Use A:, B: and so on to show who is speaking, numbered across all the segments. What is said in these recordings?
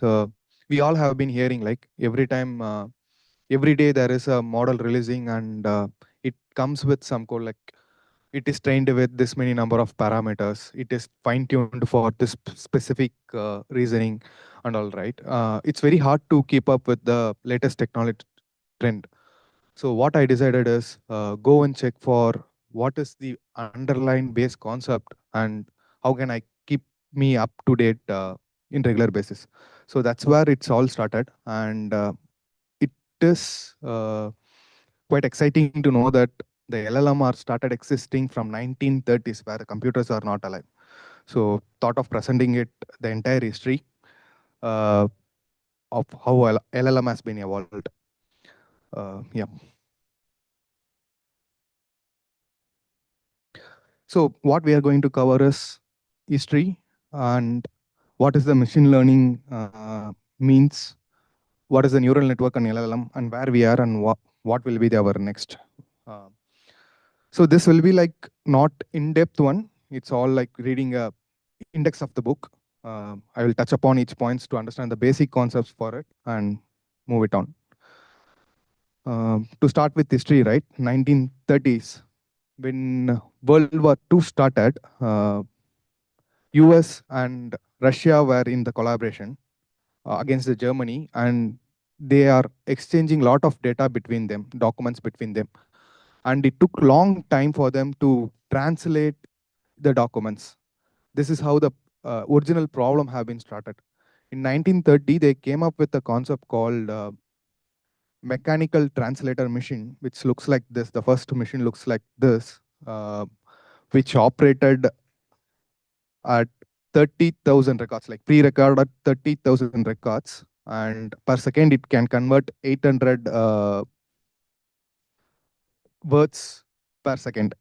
A: because we all have been hearing like every day there is a model releasing, and it comes with some code like it is trained with this many number of parameters. It is fine tuned for this specific reasoning and all, right. It's very hard to keep up with the latest technology trend. So what I decided is go and check for what is the underlying base concept and how can I keep me up to date in regular basis. So that's where it's all started, and it is quite exciting to know that the LLM are started existing from 1930s, where the computers are not alive. So thought of presenting it the entire history uh, of how LLM has been evolved. Yeah. So what we are going to cover is history and what is the machine learning means, what is the neural network and LLM, and where we are and what will be our next. Uh, so this will be like not in-depth one. It's all like reading a index of the book. I will touch upon each points to understand the basic concepts for it and move it on. To start with history, right? 1930s, when World War II started, US and Russia were in the collaboration against the Germany, and they are exchanging a lot of data between them, documents between them. And it took long time for them to translate the documents. This is how the original problem have been started. In 1930, they came up with a concept called mechanical translator machine, which looks like this. The first machine looks like this, which operated at 30,000 records, like pre-recorded 30,000 records, and per second it can convert 800 words per second.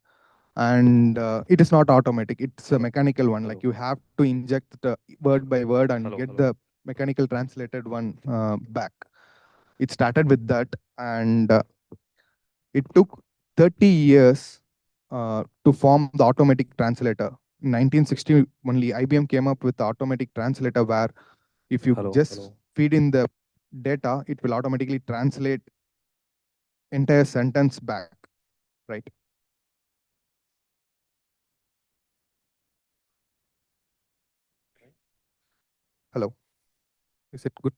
A: And it is not automatic, it's a mechanical one. Like you have to inject the word by word and get the mechanical translated one back. It started with that, and it took 30 years to form the automatic translator. In 1960 only, IBM came up with the automatic translator where if you just feed in the data, it will automatically translate entire sentence back, right? Hello, is it good?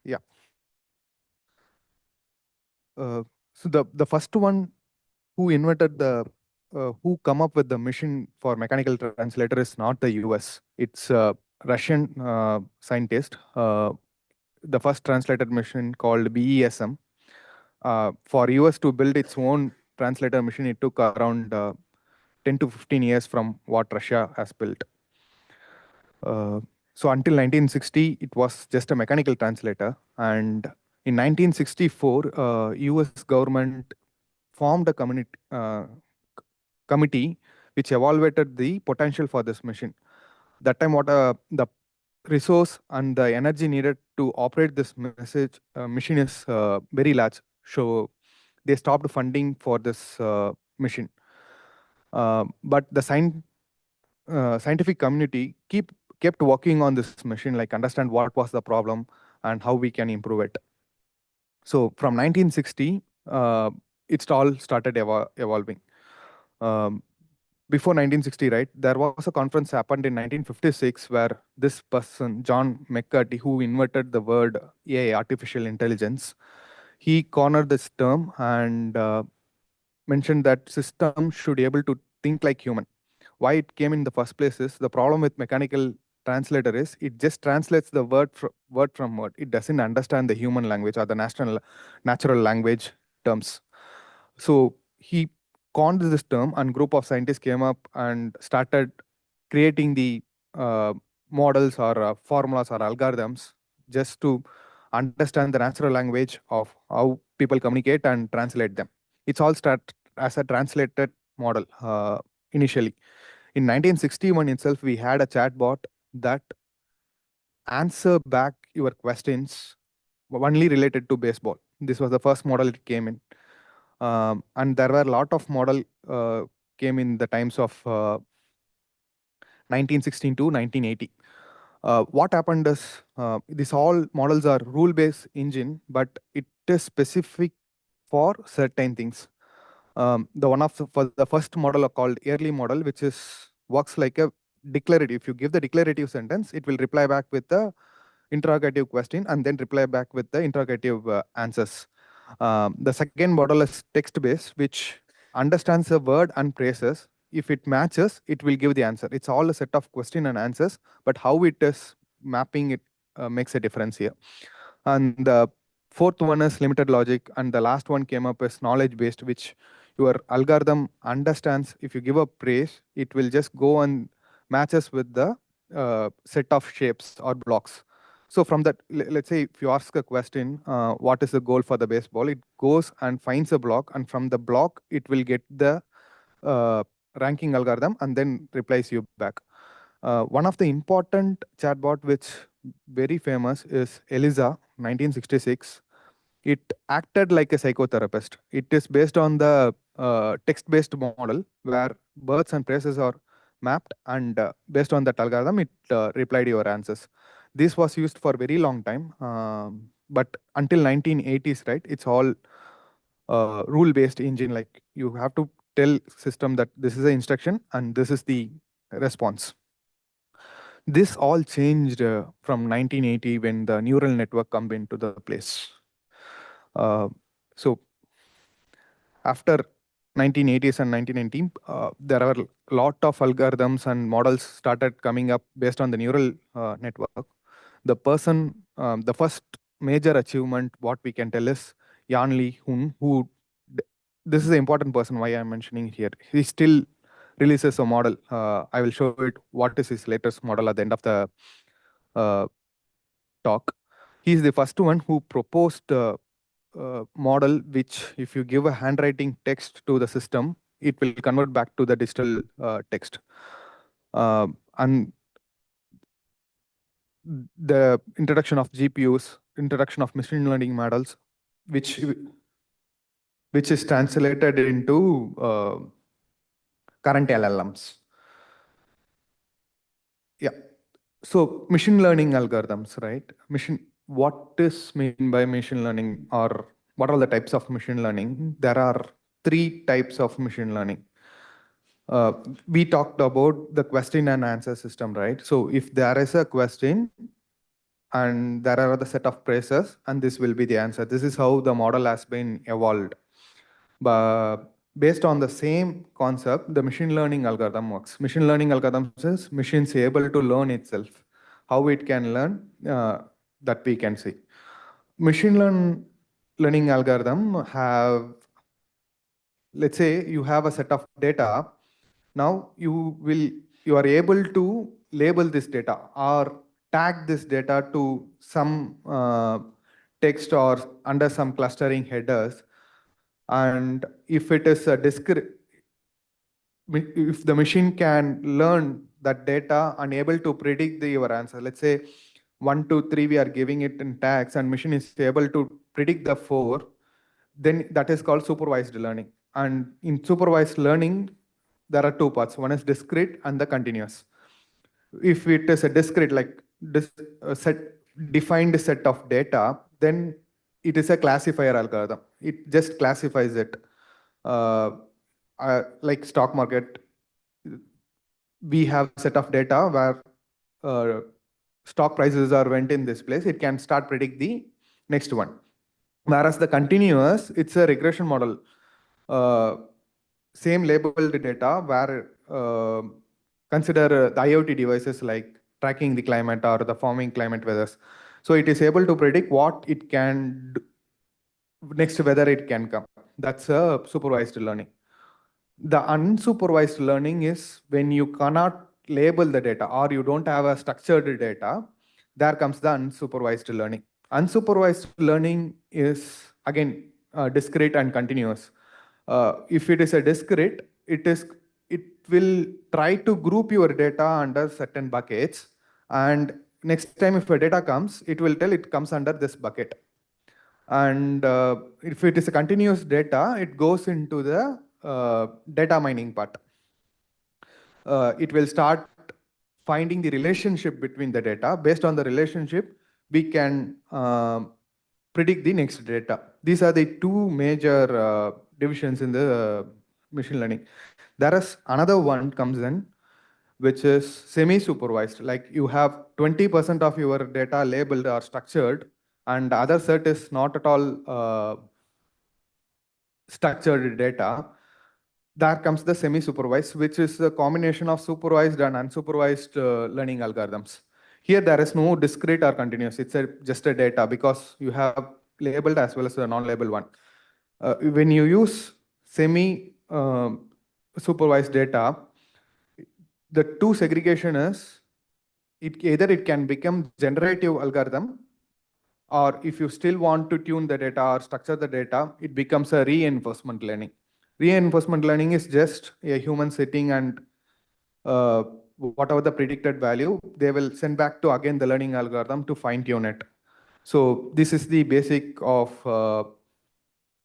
A: Yeah. So the first one who invented the who come up with the machine for mechanical translator is not the US. It's a Russian scientist. The first translated machine called BESM. For US to build its own translator machine, it took around 10 to 15 years from what Russia has built. So until 1960, it was just a mechanical translator. And in 1964, US government formed a committee which evaluated the potential for this machine. That time, what the resource and the energy needed to operate this machine is very large. So they stopped funding for this machine. But the scientific community kept working on this machine, like understand what was the problem and how we can improve it. So from 1960, it all started evolving. Um, Before 1960, right, there was a conference happened in 1956 where this person, John McCarthy, who invented the word AI, artificial intelligence, he cornered this term and mentioned that system should be able to think like human. Why it came in the first place is the problem with mechanical translator is it just translates the word from word. It doesn't understand the human language or the natural language terms. So he coined this term, and group of scientists came up and started creating the models or formulas or algorithms just to understand the natural language of how people communicate and translate them. It's all start as a translated model initially. In 1961 itself, we had a chatbot that answer back your questions only related to baseball. This was the first model it came in. And there were a lot of model came in the times of 1916 to 1980. What happened is these all models are rule-based engine, but it is specific for certain things. The one of the, for the first model are called early model, which is works like a declarative. If you give the declarative sentence, it will reply back with the interrogative question and then reply back with the interrogative answers. The second model is text-based, which understands the word and phrases. If it matches, it will give the answer. It's all a set of question and answers, but how it is mapping it makes a difference here. And the fourth one is limited logic, and the last one came up as knowledge-based, which your algorithm understands. If you give a phrase, it will just go and matches with the set of shapes or blocks. So from that, let's say if you ask a question, what is the goal for the baseball? It goes and finds a block, and from the block, it will get the ranking algorithm and then replies you back. One of the important chatbot, which very famous, is Eliza, 1966. It acted like a psychotherapist. It is based on the text-based model where words and phrases are mapped, and based on that algorithm, it replied your answers. This was used for a very long time, but until 1980s, right? It's all rule-based engine. Like you have to tell system that this is the instruction and this is the response. This all changed from 1980 when the neural network come into the place. So after 1980s and 1990, there are a lot of algorithms and models started coming up based on the neural network. The first major achievement, what we can tell is Yan Li Hun, this is an important person why I'm mentioning here. He still releases a model. I will show it what is his latest model at the end of the talk. He's the first one who proposed model which, if you give a handwriting text to the system, it will convert back to the digital text. And the introduction of GPUs, introduction of machine learning models, which is translated into current LLMs. Yeah. So machine learning algorithms, right? What is mean by machine learning, or what are the types of machine learning? There are three types of machine learning. We talked about the question and answer system, right? So if there is a question and there are the set of phrases, and this will be the answer. This is how the model has been evolved. But based on the same concept, the machine learning algorithm works. Machine learning algorithms is machines able to learn itself. How it can learn, that we can see. Machine learning algorithm have, let's say you have a set of data. Now you are able to label this data or tag this data to some text or under some clustering headers. And if it is a discrete, if the machine can learn that data and able to predict your answer, let's say 1, 2, 3, we are giving it in tags and machine is able to predict the 4, then that is called supervised learning. And in supervised learning, there are two parts. One is discrete and the continuous. If it is a discrete, like defined set of data, then it is a classifier algorithm. It just classifies it. Like stock market, we have a set of data where stock prices are went in this place. It can start predict the next one. Whereas the continuous, it's a regression model. Same labeled data where consider the IoT devices like tracking the climate or the forming climate weathers. So it is able to predict what it can do, next weather it can come. That's a supervised learning. The unsupervised learning is when you cannot label the data or you don't have a structured data, there comes the unsupervised learning. Unsupervised learning is again discrete and continuous. If it is a discrete, it will try to group your data under certain buckets, and next time if a data comes, it will tell it comes under this bucket. And if it is a continuous data, it goes into the data mining part. It will start finding the relationship between the data. Based on the relationship, we can predict the next data. These are the two major divisions in the machine learning. There is another one comes in, which is semi-supervised. Like you have 20% of your data labeled or structured, and the other set is not at all structured data. There comes the semi-supervised, which is a combination of supervised and unsupervised learning algorithms. Here, there is no discrete or continuous. It's just a data because you have labeled as well as the non-labeled one. When you use semi-supervised data, the two segregation is either it can become generative algorithm, or if you still want to tune the data or structure the data, it becomes a reinforcement learning. Reinforcement learning is just a human sitting and whatever the predicted value, they will send back to again the learning algorithm to fine tune it. So this is the basic of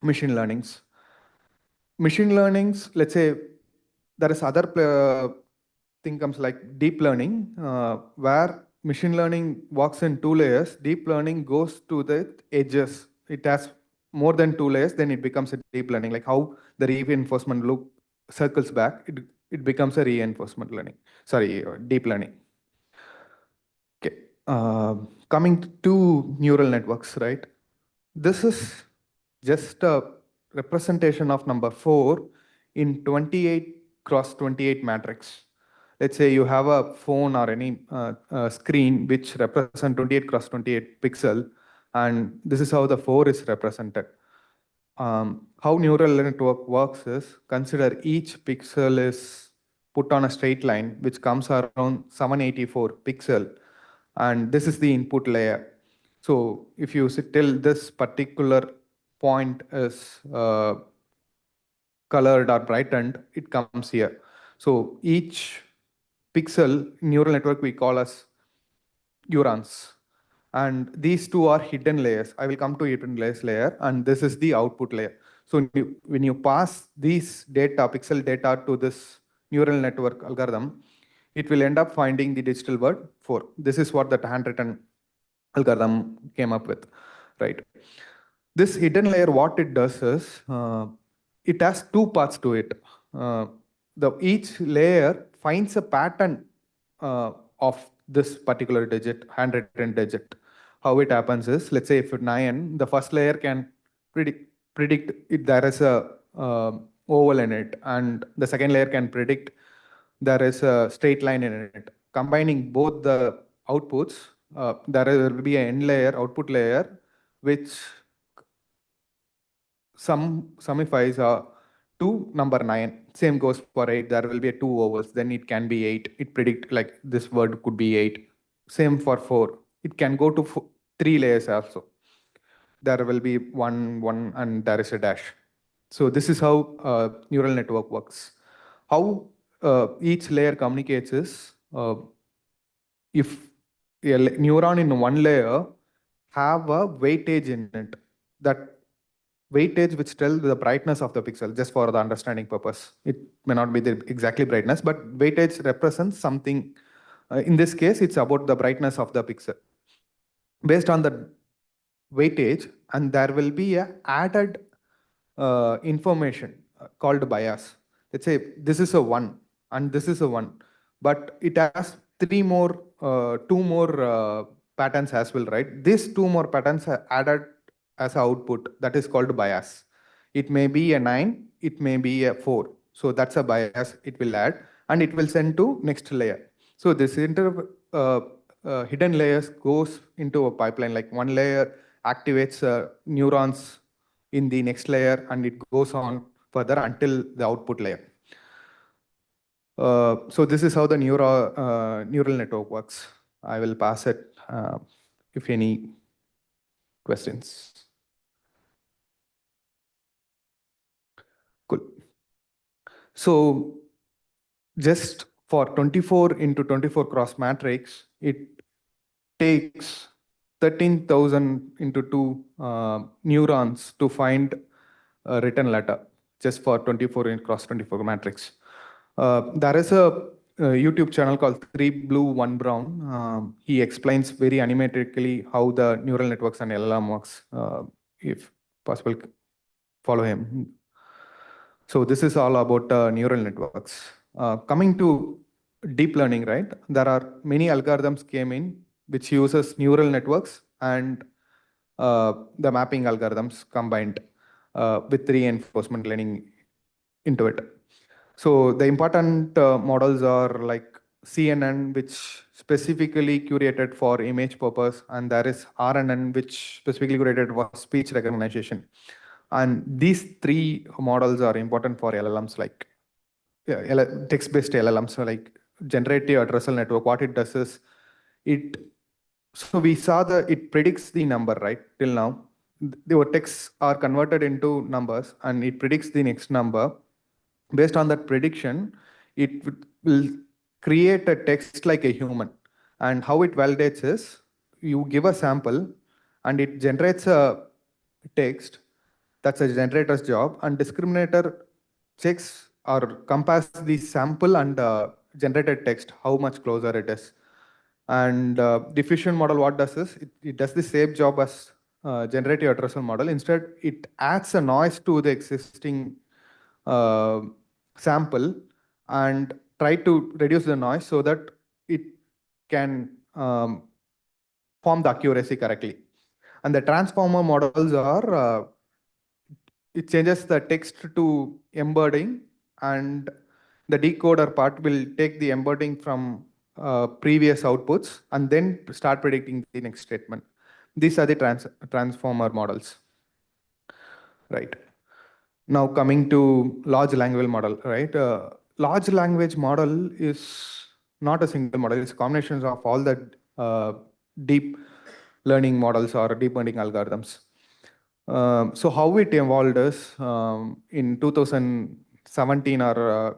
A: machine learnings. Machine learnings, let's say there is other thing comes like deep learning, where machine learning works in two layers. Deep learning goes to the edges. It has more than two layers, then it becomes a deep learning. Like how the reinforcement loop circles back, it becomes a reinforcement learning. Sorry, deep learning. Okay, coming to neural networks, right? This is just a representation of number 4 in 28 cross 28 matrix. Let's say you have a phone or any screen which represent 28 cross 28 pixel, and this is how the 4 is represented. How neural network works is, consider each pixel is put on a straight line which comes around 784 pixel, and this is the input layer. So if you till this particular point is colored or brightened, it comes here. So each pixel neural network we call as neurons. And these two are hidden layers. I will come to hidden layers layer, and this is the output layer. So when you pass these data, pixel data to this neural network algorithm, it will end up finding the digital word 4. This is what the handwritten algorithm came up with, right? This hidden layer, what it does is, it has two parts to it. Each layer finds a pattern of this particular digit, handwritten digit. How it happens is, let's say if it's 9, the first layer can predict if there is a oval in it, and the second layer can predict there is a straight line in it. Combining both the outputs, there will be an end layer, output layer, which summifies to number 9. Same goes for 8. There will be 2 ovals, then it can be 8. It predict like this word could be 8. Same for 4. It can go to 3 layers also. There will be 1, 1, and there is a dash. So this is how neural network works. How each layer communicates is, if a neuron in one layer have a weightage in it, that weightage which tells the brightness of the pixel, just for the understanding purpose. It may not be the exactly brightness, but weightage represents something. In this case, it's about the brightness of the pixel. Based on the weightage, and there will be a added information called bias. Let's say this is a 1 and this is a 1, but it has 2 more patterns as well, right? These 2 more patterns are added as output, that is called bias. It may be a 9, it may be a 4. So that's a bias it will add, and it will send to next layer. So this hidden layers goes into a pipeline, like one layer activates neurons in the next layer, and it goes on further until the output layer. So this is how the neural network works. I will pass it if any questions. Cool. So just for 24 into 24 cross matrix, it takes 13,000 into 2 neurons to find a written letter, just for 24 in cross 24 matrix. There is a YouTube channel called Three Blue, One Brown. He explains very animatically how the neural networks and LLM works. If possible, follow him. So this is all about neural networks. Coming to deep learning, right? There are many algorithms came in which uses neural networks and the mapping algorithms combined with reinforcement learning into it. So the important models are like CNN, which specifically curated for image purpose, and there is RNN, which specifically curated for speech recognition. And these three models are important for LLMs, like text-based LLMs, so like generative addressal network. What it does is so we saw it predicts the number, right? Till now, the texts are converted into numbers, and it predicts the next number. Based on that prediction, it will create a text like a human. And how it validates is you give a sample and it generates a text. That's a generator's job. And discriminator checks or compares the sample and generated text, how much closer it is. And diffusion model, what does is it does the same job as generative addressal model. Instead, it adds a noise to the existing uh, sample and try to reduce the noise so that it can form the accuracy correctly. And the transformer models are, it changes the text to embedding, and the decoder part will take the embedding from previous outputs and then start predicting the next statement. These are the transformer models, right? Now coming to large language model, right? Large language model is not a single model. It's a combination of all the deep learning models or deep learning algorithms. So how it evolved is in 2017 or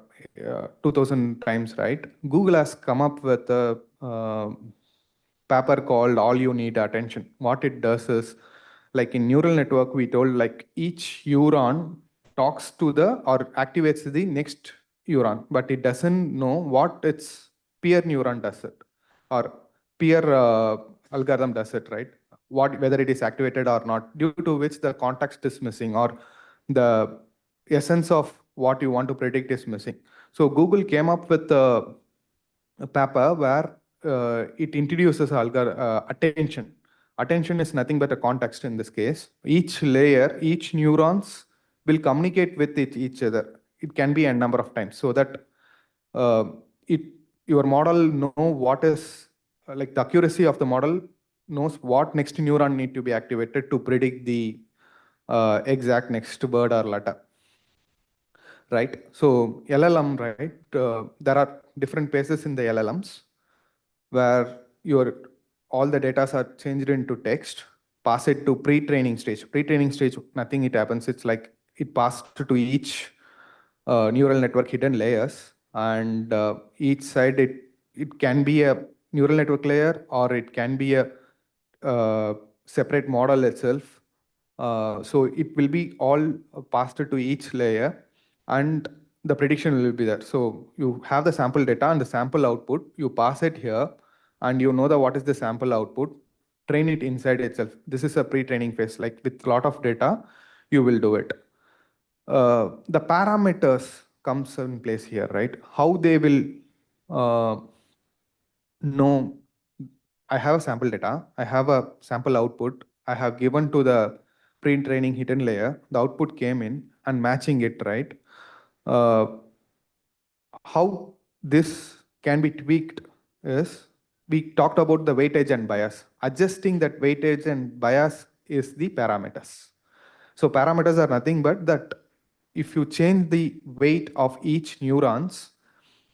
A: 2000 times, right? Google has come up with a paper called All You Need Attention. What it does is, like in neural network, we told like each neuron talks to the or activates the next neuron, but it doesn't know what its peer neuron does it or peer algorithm does it, right? Whether it is activated or not, due to which the context is missing or the essence of what you want to predict is missing. So Google came up with a paper where it introduces attention. Attention is nothing but a context in this case. Each layer, each neurons will communicate with each other. It can be a number of times, so that uh, it your model know what is like the accuracy of the model knows what next neuron need to be activated to predict the exact next word or letter, right? So LLM, right? There are different phases in the LLMs where all the data are changed into text, pass it to pre-training stage. Pre-training stage, nothing it happens. It's like it passed to each neural network hidden layers, and each side it can be a neural network layer or it can be a separate model itself. So it will be all passed to each layer, and the prediction will be there. So you have the sample data and the sample output. You pass it here, and you know what is the sample output. Train it inside itself. This is a pre-training phase. Like with a lot of data, you will do it. The parameters comes in place here, right? How they will know I have a sample data, I have a sample output, I have given to the pre-training hidden layer, the output came in and matching it, right? Uh, how this can be tweaked is we talked about the weightage and bias. Adjusting that weightage and bias is the parameters. So parameters are nothing but that if you change the weight of each neurons,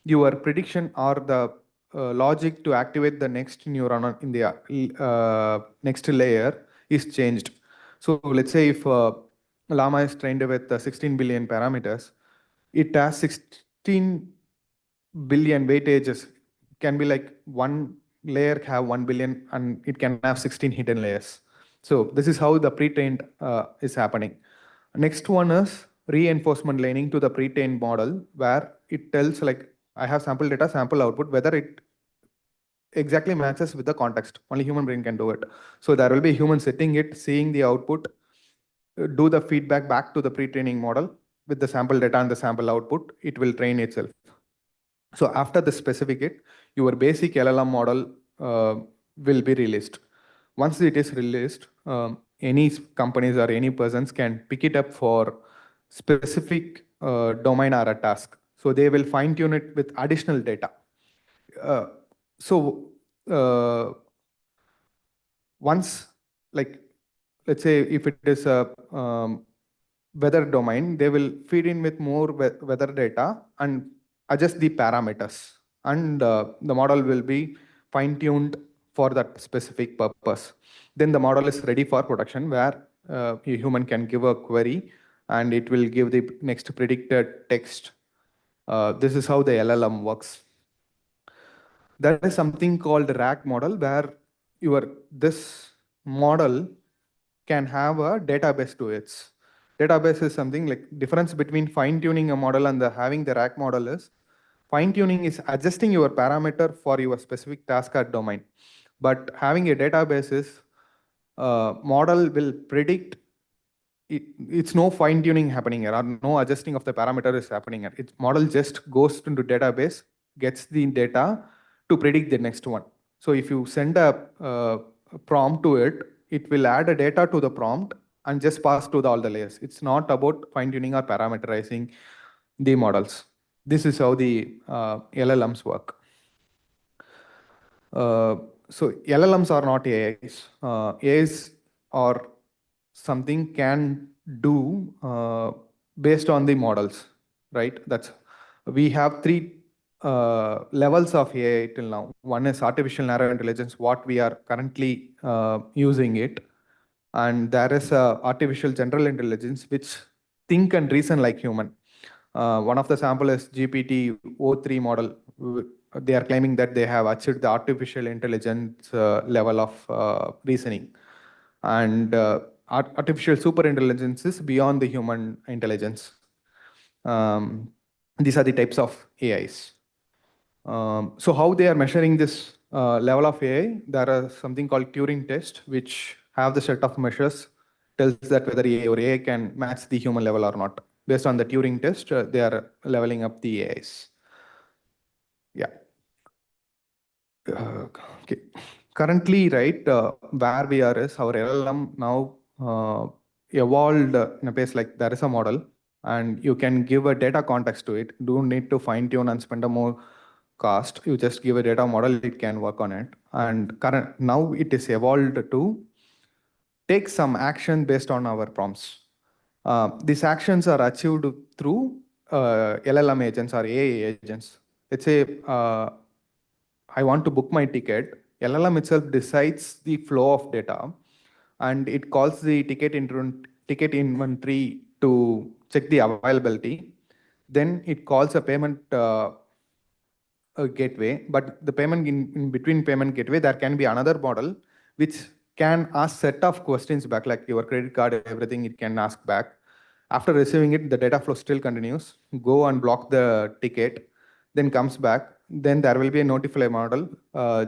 A: your prediction or the logic to activate the next neuron in the next layer is changed. So let's say if Llama is trained with 16 billion parameters, it has 16 billion weightages. Can be like one layer have 1 billion and it can have 16 hidden layers. So this is how the pre-trained is happening. Next one is reinforcement learning to the pre-trained model, where it tells like I have sample data, sample output, whether it exactly matches with the context. Only human brain can do it. So there will be human setting it, seeing the output, do the feedback back to the pre-training model with the sample data and the sample output. It will train itself. So after the specific it, your basic LLM model will be released. Once it is released, any companies or any persons can pick it up for specific domain or a task. So they will fine tune it with additional data. Uh, so uh, once, like, let's say if it is a weather domain, they will feed in with more weather data and adjust the parameters, and the model will be fine tuned for that specific purpose. Then the model is ready for production, where a human can give a query and it will give the next predicted text. This is how the LLM works. There is something called RAG model, where this model can have a database to it. Database is something like difference between fine tuning a model and having the RAG model is fine tuning is adjusting your parameter for your specific task or domain. But having a database is model will predict. It's no fine tuning happening here, or no adjusting of the parameter is happening here. Its model just goes into database, gets the data to predict the next one. So if you send a prompt to it, it will add a data to the prompt and just pass to all the layers. It's not about fine tuning or parameterizing the models. This is how the LLMs work. So LLMs are not AIs. AIs are something can do based on the models, right? We have three levels of AI till now. One is artificial narrow intelligence, what we are currently using it, and there is artificial general intelligence, which think and reason like human. One of the sample is GPT-o3 model. They are claiming that they have achieved the artificial intelligence level of reasoning. And artificial super intelligence is beyond the human intelligence. These are the types of AIs. So how they are measuring this level of AI? There are something called Turing test, which have the set of measures, tells that whether AI can match the human level or not. Based on the Turing test, they are leveling up the AIs. Yeah. Okay. Currently, right, where we are is our LLM now evolved in a place like there is a model and you can give a data context to it. Don't need to fine tune and spend a more cost. You just give a data model, it can work on it. And now it is evolved to take some action based on our prompts. These actions are achieved through LLM agents or AI agents. Let's say I want to book my ticket. LLM itself decides the flow of data, and it calls the ticket inventory to check the availability. Then it calls a payment gateway, but the payment in between payment gateway, there can be another model which can ask set of questions back, like your credit card, everything it can ask back. After receiving it, the data flow still continues. Go and block the ticket, then comes back. Then there will be a notify model,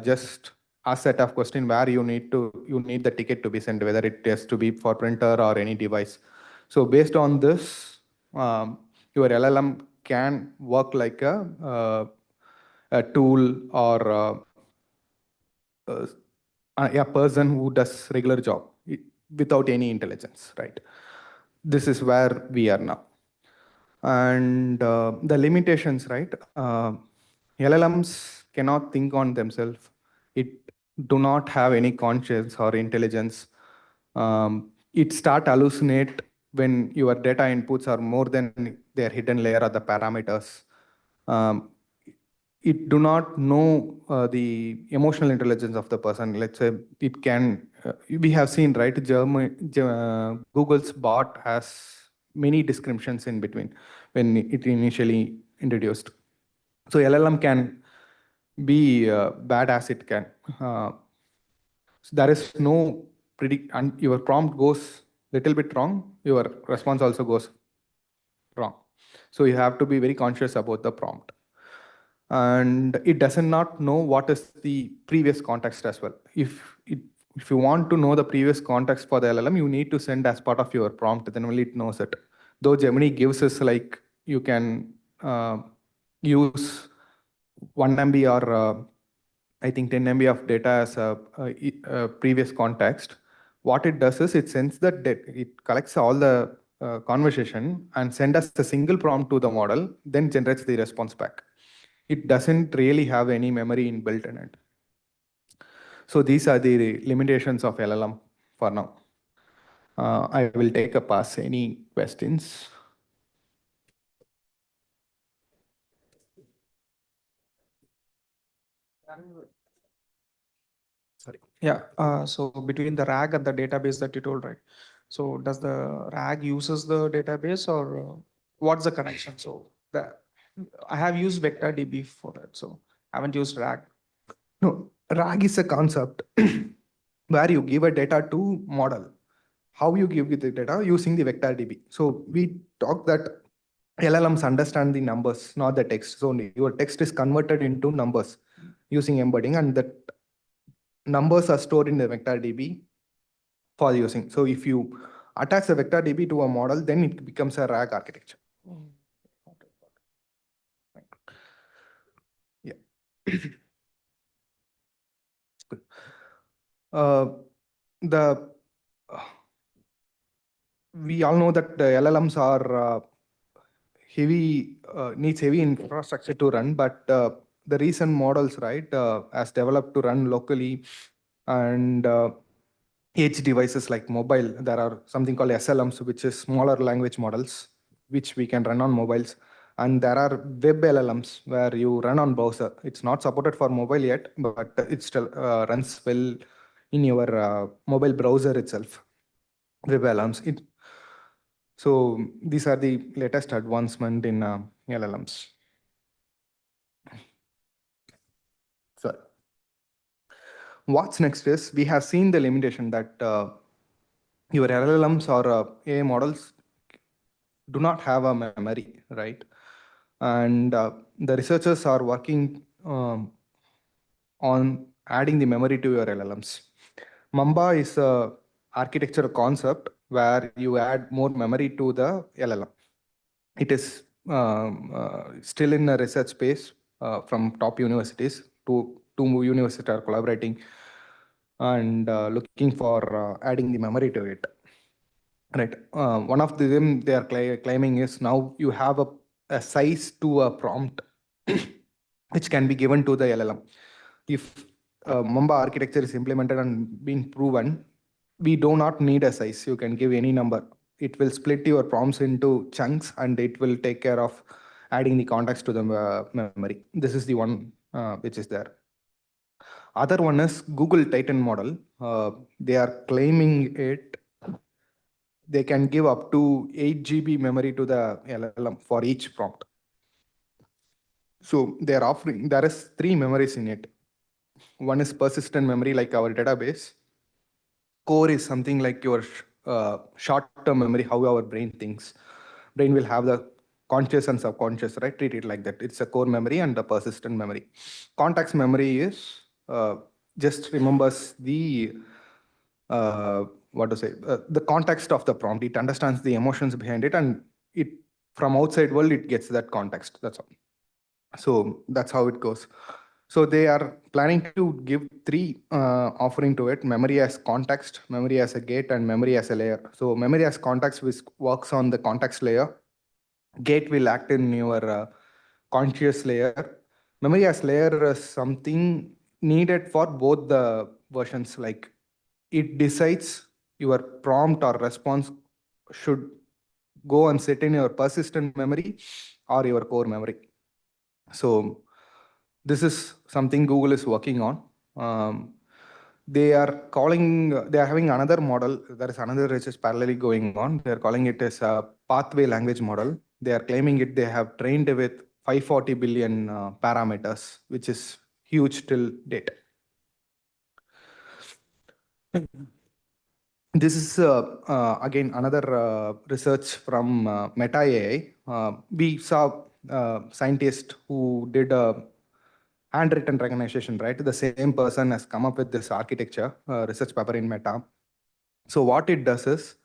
A: just a set of question where you need the ticket to be sent, whether it has to be for printer or any device. So based on this, your LLM can work like a tool or a person who does regular job without any intelligence, right? This is where we are now. And the limitations, right? LLMs cannot think on themselves. It do not have any conscience or intelligence. It start hallucinate when your data inputs are more than their hidden layer of the parameters. It do not know the emotional intelligence of the person. Let's say it can, we have seen, right, Google's bot has many descriptions in between when it initially introduced. So LLM can be bad as it can. So there is no predict, and your prompt goes little bit wrong, your response also goes wrong. So you have to be very conscious about the prompt. and it does not know what is the previous context as well. If you want to know the previous context for the LLM, you need to send as part of your prompt, then only it knows it. Though Gemini gives us like you can use 1 MB or I think 10 MB of data as a previous context. What it does is it sends that it collects all the conversation and send us a single prompt to the model, then generates the response back. It doesn't really have any memory inbuilt in it. So these are the limitations of LLM for now. I will take a pass. Any questions? Sorry.
B: Yeah. So between the RAG and the database that you told, right? So does the RAG uses the database, or what's the connection? So I have used vector DB for that, so I haven't used RAG.
A: No, RAG is a concept where you give a data to model. How you give it the data? Using the vector DB. So we talk that LLMs understand the numbers, not the text. So your text is converted into numbers using embedding, and the numbers are stored in the vector DB for using. So if you attach a vector DB to a model, then it becomes a RAG architecture. Yeah. Good. The we all know that the LLMs are needs heavy infrastructure to run, but the recent models, right, has developed to run locally, and edge devices like mobile. There are something called SLMs, which is smaller language models, which we can run on mobiles. And there are web LLMs where you run on browser. It's not supported for mobile yet, but it still runs well in your mobile browser itself. Web LLMs. So these are the latest advancement in LLMs. So what's next is we have seen the limitation that your LLMs or AI models do not have a memory, right? And the researchers are working on adding the memory to your LLMs. Mamba is a architecture concept where you add more memory to the LLM. It is still in a research space from top universities. Two universities are collaborating and looking for adding the memory to it. Right. One of them they are claiming is now you have a size to a prompt which can be given to the LLM. If Mamba architecture is implemented and been proven, we do not need a size. You can give any number. It will split your prompts into chunks and it will take care of adding the context to the memory. This is the one which is there. Other one is Google Titan model. They are claiming they can give up to 8 GB memory to the LLM for each prompt. So they are offering, there is 3 memories in it. One is persistent memory like our database. Core is something like your short-term memory, how our brain thinks. Brain will have the conscious and subconscious, right? Treat it like that. It's a core memory and the persistent memory. Context memory is just remembers the the context of the prompt. It understands the emotions behind it, and it from outside world it gets that context. That's all. So that's how it goes. So they are planning to give 3 offering to it: memory as context, memory as a gate, and memory as a layer. So memory as context, which works on the context layer. Gate will act in your conscious layer. Memory as layer is something needed for both the versions. Like it decides your prompt or response should go and sit in your persistent memory or your core memory. So this is something Google is working on. They are having another model. There is another research parallelly going on. They are calling it as a pathway language model. They are claiming they have trained with 540 billion parameters, which is huge till date. This is again another research from Meta AI. We saw scientists who did handwritten recognition, right? The same person has come up with this architecture, research paper in Meta. So what it does is,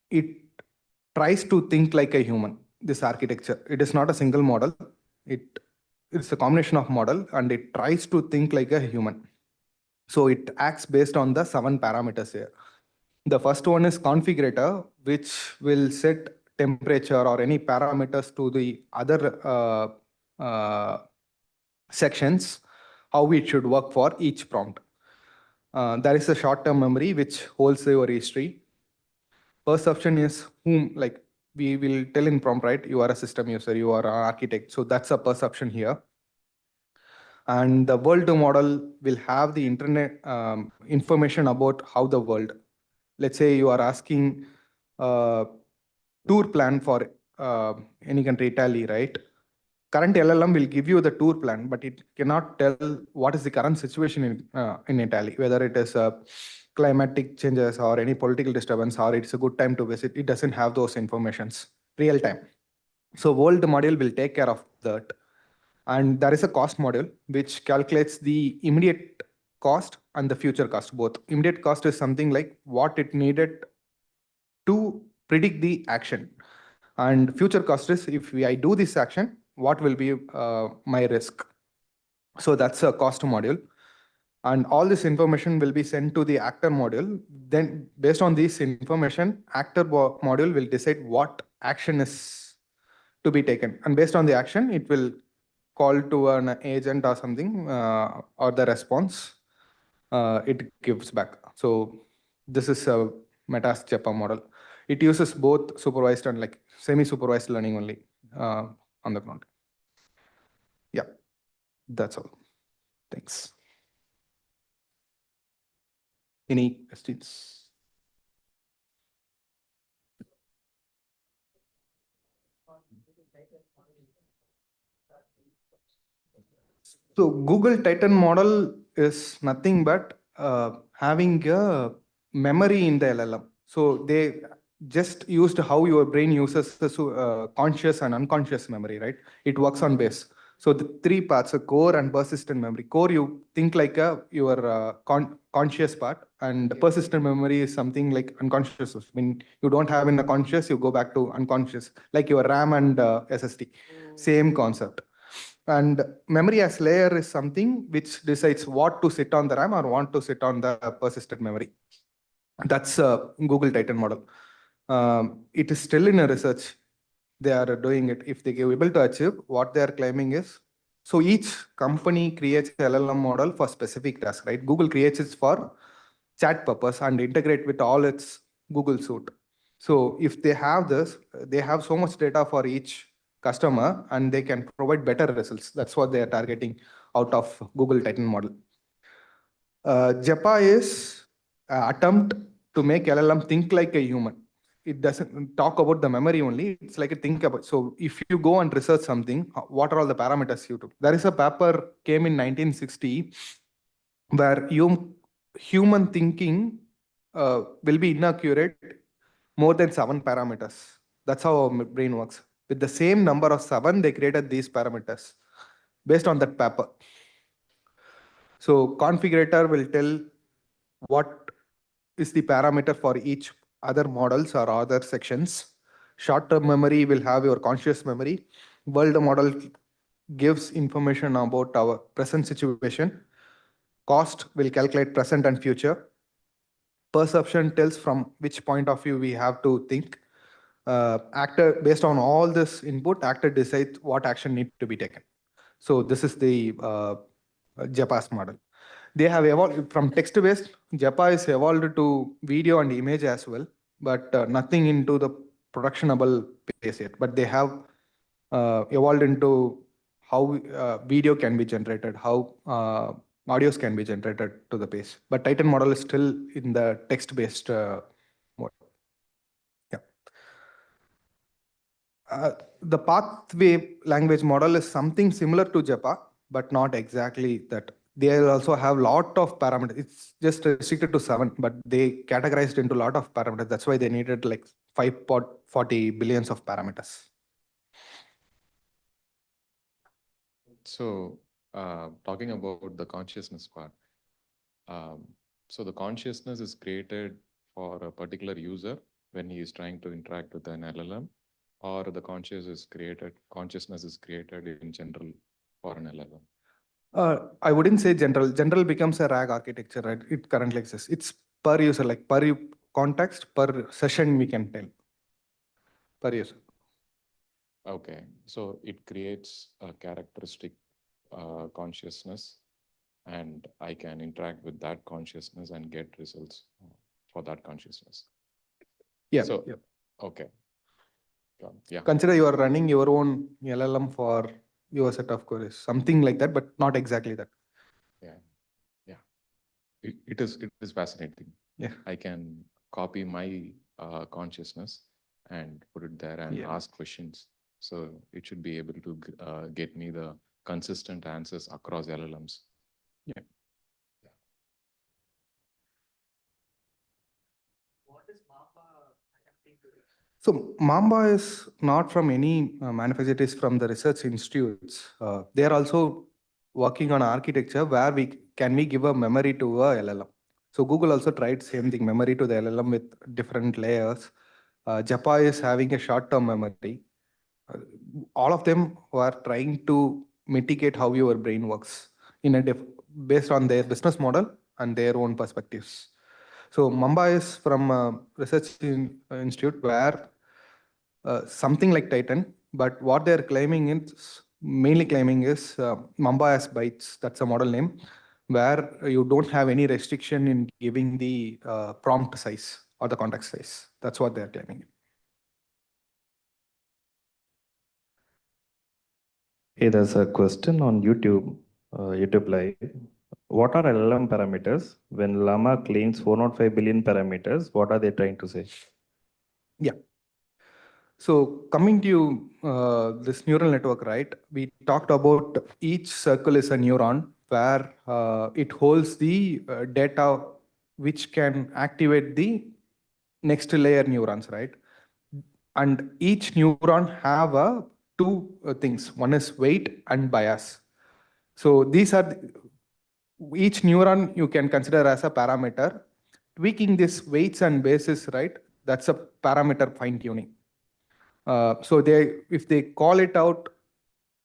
A: it tries to think like a human, this architecture. It is not a single model. It's a combination of model, and it tries to think like a human. So it acts based on the 7 parameters here. The first one is configurator, which will set temperature or any parameters to the other sections, how it should work for each prompt. There is a short-term memory which holds your history. Perception is whom, like we will tell in prompt, right? You are a system user, you are an architect. So that's a perception here. And the world model will have the internet information about how the world. Let's say you are asking tour plan for any country, Italy, right? Current LLM will give you the tour plan, but it cannot tell what is the current situation in Italy, whether it is climatic changes or any political disturbance, or it's a good time to visit. It doesn't have those informations real time. So world module will take care of that. And there is a cost module which calculates the immediate cost and the future cost both. Immediate cost is something like what it needed to predict the action, and future cost is if I do this action, what will be my risk. So that's a cost module, and all this information will be sent to the actor module. Then based on this information, actor module will decide what action is to be taken, and based on the action it will call to an agent or something, or the response it gives back. So this is a Meta's JEPA model. It uses both supervised and like semi-supervised learning only on the ground. Yeah, that's all. Thanks. Any questions? So Google Titan model is nothing but having a memory in the LLM. So they just used how your brain uses the conscious and unconscious memory, right? It works on base. So the 3 parts, a core and persistent memory. Core, you think like your conscious part, and persistent memory is something like unconscious. When you don't have in the conscious, you go back to unconscious, like your RAM and SSD. Same concept. And memory as layer is something which decides what to sit on the RAM or want to sit on the persistent memory. That's a Google Titan model. It is still in a research. They are doing it. If they are able to achieve what they are claiming is, so each company creates an LLM model for specific task, right? Google creates it for chat purpose and integrate with all its Google suite. So if they have this, they have so much data for each customer and they can provide better results. That's what they are targeting out of Google Titan model. JEPA is attempt to make LLM think like a human. It doesn't talk about the memory only. It's like a think about. So if you go and research something, what are all the parameters you took? There is a paper came in 1960 where human thinking will be inaccurate more than 7 parameters. That's how our brain works. With the same number of 7, they created these parameters based on that paper. So configurator will tell what is the parameter for each other models or other sections. Short-term memory will have your conscious memory. World model gives information about our present situation. Cost will calculate present and future. Perception tells from which point of view we have to think. Actor, based on all this input, actor decides what action needs to be taken. So this is the JEPA's model. They have evolved from text-based. JEPA is evolved to video and image as well, but nothing into the productionable pace yet. But they have evolved into how video can be generated, how audios can be generated to the pace. But Titan model is still in the text-based mode. Yeah. The pathway language model is something similar to JEPA, but not exactly that. They also have lot of parameters. It's just restricted to 7, but they categorized into a lot of parameters. That's why they needed like 5.40 billions of parameters.
C: So, talking about the consciousness part, um, so the consciousness is created for a particular user when he is trying to interact with an LLM, or the consciousness is created in general for an LLM.
A: I wouldn't say general. General becomes a RAG architecture, right? It currently exists. It's per user, like context, per session we can tell. Per user.
C: Okay, so it creates a characteristic consciousness, and I can interact with that consciousness and get results for that consciousness.
A: Yeah.
C: So,
A: yeah.
C: okay. Yeah.
A: Consider you are running your own LLM for your set of queries, something like that, but not exactly that.
C: Yeah. Yeah. It is fascinating.
A: Yeah.
C: I can copy my consciousness and put it there and ask questions. So it should be able to get me the consistent answers across LLMs.
A: Yeah. So Mamba is not from any manufacturer, it is from the research institutes. They are also working on architecture where we give a memory to a LLM. So Google also tried same thing, memory to the LLM with different layers. Japa is having a short-term memory. All of them were trying to mitigate how your brain works in a based on their business model and their own perspectives. So Mamba is from a institute where something like Titan, but what they're claiming is mainly claiming is Mamba as bytes. That's a model name where you don't have any restriction in giving the prompt size or the context size. That's what they're claiming.
D: Hey, there's a question on YouTube Live. What are LLM parameters? When Llama claims 405 billion parameters, what are they trying to say?
A: Yeah. So coming to this neural network, right? We talked about each circle is a neuron where it holds the data which can activate the next layer neurons, right? And each neuron have two things. One is weight and bias. So these are each neuron you can consider as a parameter. Tweaking these weights and bases, right? That's a parameter fine tuning. So if they call it out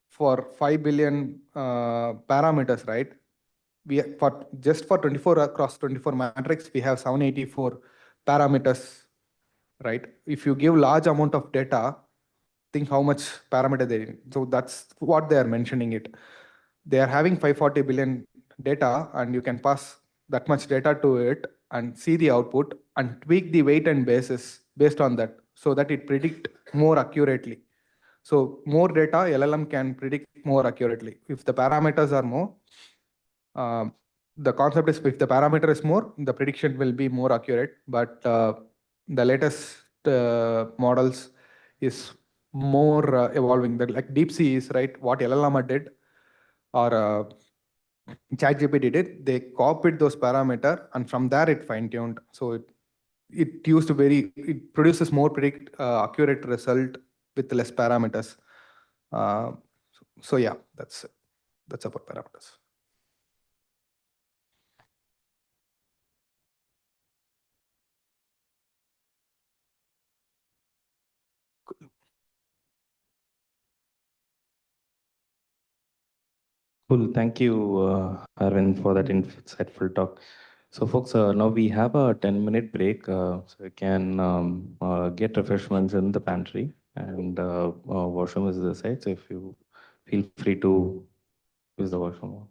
A: for 5 billion parameters, right? For 24 across 24 matrix, we have 784 parameters, right? If you give large amount of data, think how much parameter they need. So that's what they are mentioning it. They are having 540 billion data, and you can pass that much data to it and see the output and tweak the weight and basis based on that so that it predict more accurately. So more data, LLM can predict more accurately. If the parameters are more, the concept is if the parameter is more, the prediction will be more accurate. But the latest models is more evolving. That like DeepSea is right. What LLM did or ChatGPT did, they copied those parameter and from there it fine tuned. So it produces more accurate result with less parameters. So yeah, that's about parameters.
D: Cool. Thank you, Arvind, for that insightful talk. So, folks, now we have a 10-minute break, so you can get refreshments in the pantry, and washroom is the side. So, if you feel free to use the washroom.